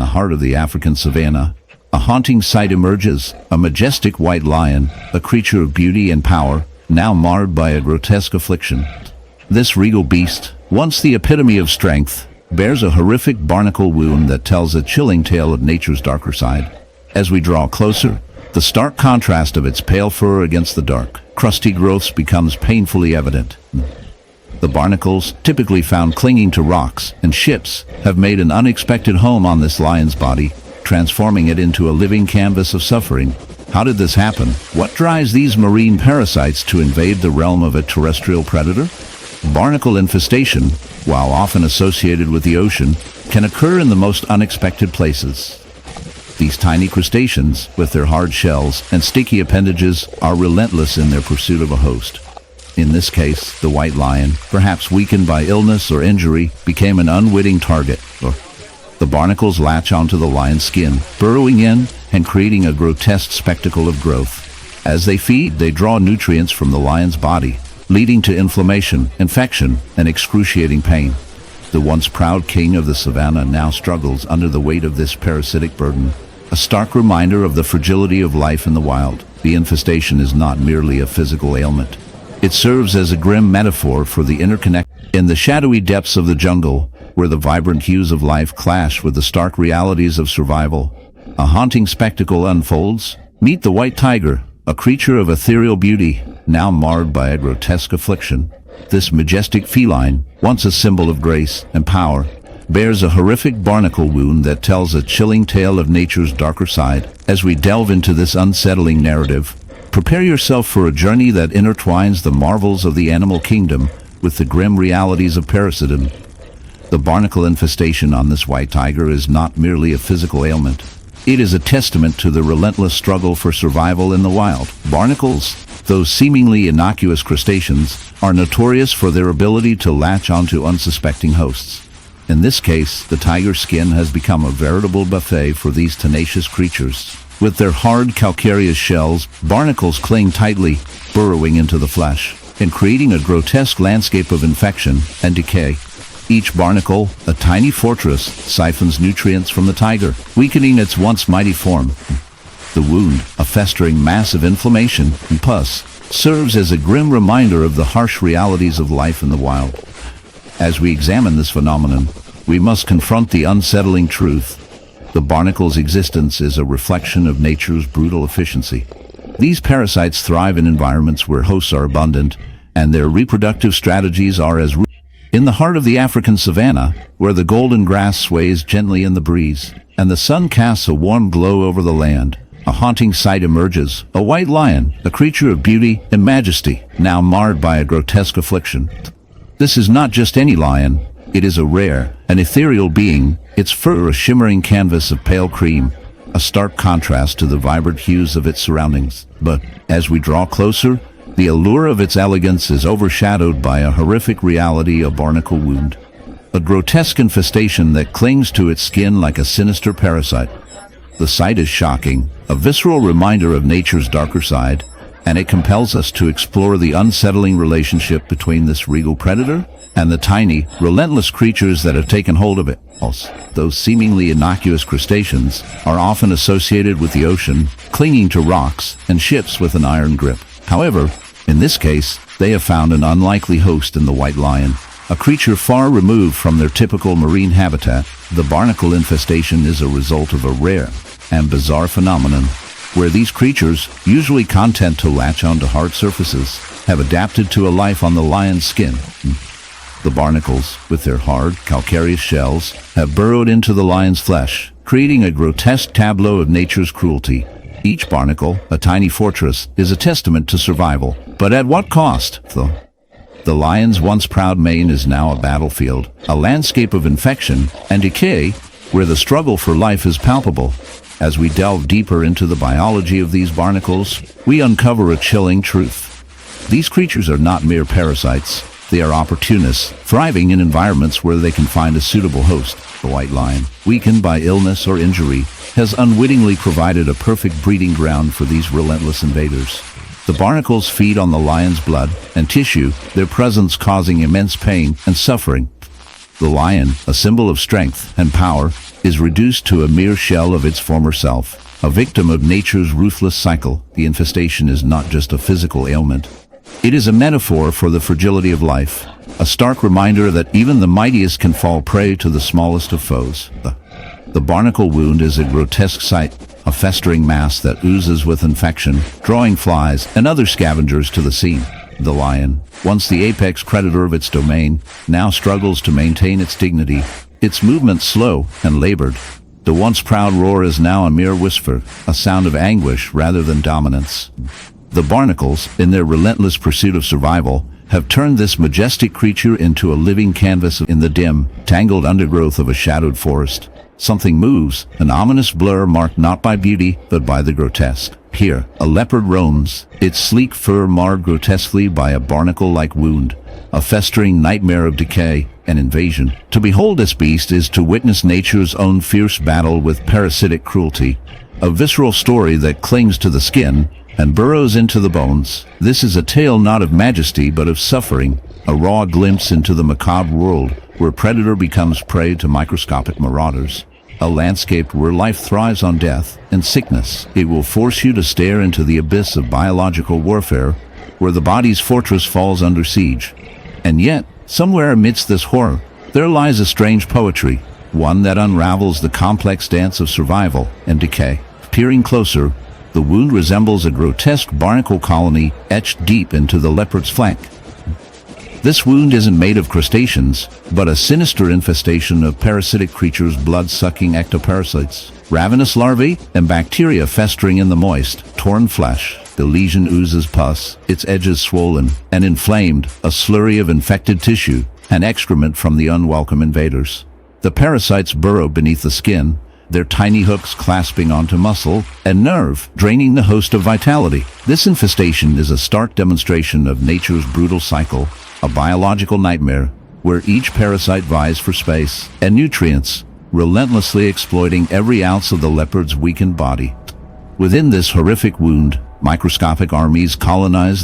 the heart of the African savanna, a haunting sight emerges, a majestic white lion, a creature of beauty and power, now marred by a grotesque affliction. This regal beast, once the epitome of strength, bears a horrific barnacle wound that tells a chilling tale of nature's darker side. As we draw closer, the stark contrast of its pale fur against the dark, crusty growths becomes painfully evident. The barnacles, typically found clinging to rocks and ships, have made an unexpected home on this lion's body, transforming it into a living canvas of suffering. How did this happen? What drives these marine parasites to invade the realm of a terrestrial predator? Barnacle infestation, while often associated with the ocean, can occur in the most unexpected places. These tiny crustaceans, with their hard shells and sticky appendages, are relentless in their pursuit of a host. In this case, the white lion, perhaps weakened by illness or injury, became an unwitting target. The barnacles latch onto the lion's skin, burrowing in and creating a grotesque spectacle of growth. As they feed, they draw nutrients from the lion's body, leading to inflammation, infection, and excruciating pain. The once proud king of the savannah now struggles under the weight of this parasitic burden, a stark reminder of the fragility of life in the wild. The infestation is not merely a physical ailment. It serves as a grim metaphor for the interconnect. In the shadowy depths of the jungle, where the vibrant hues of life clash with the stark realities of survival, a haunting spectacle unfolds. Meet the white tiger, a creature of ethereal beauty, now marred by a grotesque affliction. This majestic feline, once a symbol of grace and power, bears a horrific barnacle wound that tells a chilling tale of nature's darker side. As we delve into this unsettling narrative, prepare yourself for a journey that intertwines the marvels of the animal kingdom with the grim realities of parasitism. The barnacle infestation on this white tiger is not merely a physical ailment. It is a testament to the relentless struggle for survival in the wild. Barnacles, those seemingly innocuous crustaceans, are notorious for their ability to latch onto unsuspecting hosts. In this case, the tiger's skin has become a veritable buffet for these tenacious creatures. With their hard, calcareous shells, barnacles cling tightly, burrowing into the flesh, and creating a grotesque landscape of infection and decay. Each barnacle, a tiny fortress, siphons nutrients from the tiger, weakening its once mighty form. The wound, a festering mass of inflammation and pus, serves as a grim reminder of the harsh realities of life in the wild. As we examine this phenomenon, we must confront the unsettling truth. The barnacle's existence is a reflection of nature's brutal efficiency. These parasites thrive in environments where hosts are abundant, and their reproductive strategies are as in the heart of the African savanna, where the golden grass sways gently in the breeze, and the sun casts a warm glow over the land, a haunting sight emerges, a white lion, a creature of beauty and majesty, now marred by a grotesque affliction. This is not just any lion, it is a rare, an ethereal being, its fur a shimmering canvas of pale cream, a stark contrast to the vibrant hues of its surroundings. But as we draw closer, the allure of its elegance is overshadowed by a horrific reality, a barnacle wound, a grotesque infestation that clings to its skin like a sinister parasite. The sight is shocking, a visceral reminder of nature's darker side, and it compels us to explore the unsettling relationship between this regal predator and the tiny, relentless creatures that have taken hold of it. Those seemingly innocuous crustaceans are often associated with the ocean, clinging to rocks and ships with an iron grip. However, in this case, they have found an unlikely host in the white lion, a creature far removed from their typical marine habitat. The barnacle infestation is a result of a rare and bizarre phenomenon, where these creatures, usually content to latch onto hard surfaces, have adapted to a life on the lion's skin. The barnacles, with their hard, calcareous shells, have burrowed into the lion's flesh, creating a grotesque tableau of nature's cruelty. Each barnacle, a tiny fortress, is a testament to survival. But at what cost? The lion's once proud mane is now a battlefield, a landscape of infection and decay, where the struggle for life is palpable. As we delve deeper into the biology of these barnacles, we uncover a chilling truth. These creatures are not mere parasites. They are opportunists, thriving in environments where they can find a suitable host. The white lion, weakened by illness or injury, has unwittingly provided a perfect breeding ground for these relentless invaders. The barnacles feed on the lion's blood and tissue, their presence causing immense pain and suffering. The lion, a symbol of strength and power, is reduced to a mere shell of its former self, a victim of nature's ruthless cycle. The infestation is not just a physical ailment. It is a metaphor for the fragility of life, a stark reminder that even the mightiest can fall prey to the smallest of foes. The barnacle wound is a grotesque sight, a festering mass that oozes with infection, drawing flies and other scavengers to the scene. The lion, once the apex predator of its domain, now struggles to maintain its dignity, its movements slow and labored. The once proud roar is now a mere whisper, a sound of anguish rather than dominance. The barnacles, in their relentless pursuit of survival, have turned this majestic creature into a living canvas in the dim, tangled undergrowth of a shadowed forest. Something moves, an ominous blur marked not by beauty, but by the grotesque. Here, a leopard roams, its sleek fur marred grotesquely by a barnacle-like wound, a festering nightmare of decay and invasion. To behold this beast is to witness nature's own fierce battle with parasitic cruelty, a visceral story that clings to the skin and burrows into the bones. This is a tale not of majesty but of suffering, a raw glimpse into the macabre world where predator becomes prey to microscopic marauders. A landscape where life thrives on death and sickness. It will force you to stare into the abyss of biological warfare, where the body's fortress falls under siege. And yet, somewhere amidst this horror, there lies a strange poetry, one that unravels the complex dance of survival and decay. Peering closer, the wound resembles a grotesque barnacle colony etched deep into the leopard's flank. This wound isn't made of crustaceans, but a sinister infestation of parasitic creatures, blood-sucking ectoparasites, ravenous larvae, and bacteria festering in the moist, torn flesh. The lesion oozes pus, its edges swollen and inflamed, a slurry of infected tissue and excrement from the unwelcome invaders. The parasites burrow beneath the skin, their tiny hooks clasping onto muscle and nerve, draining the host of vitality. This infestation is a stark demonstration of nature's brutal cycle, a biological nightmare where each parasite vies for space and nutrients, relentlessly exploiting every ounce of the leopard's weakened body. Within this horrific wound, microscopic armies colonize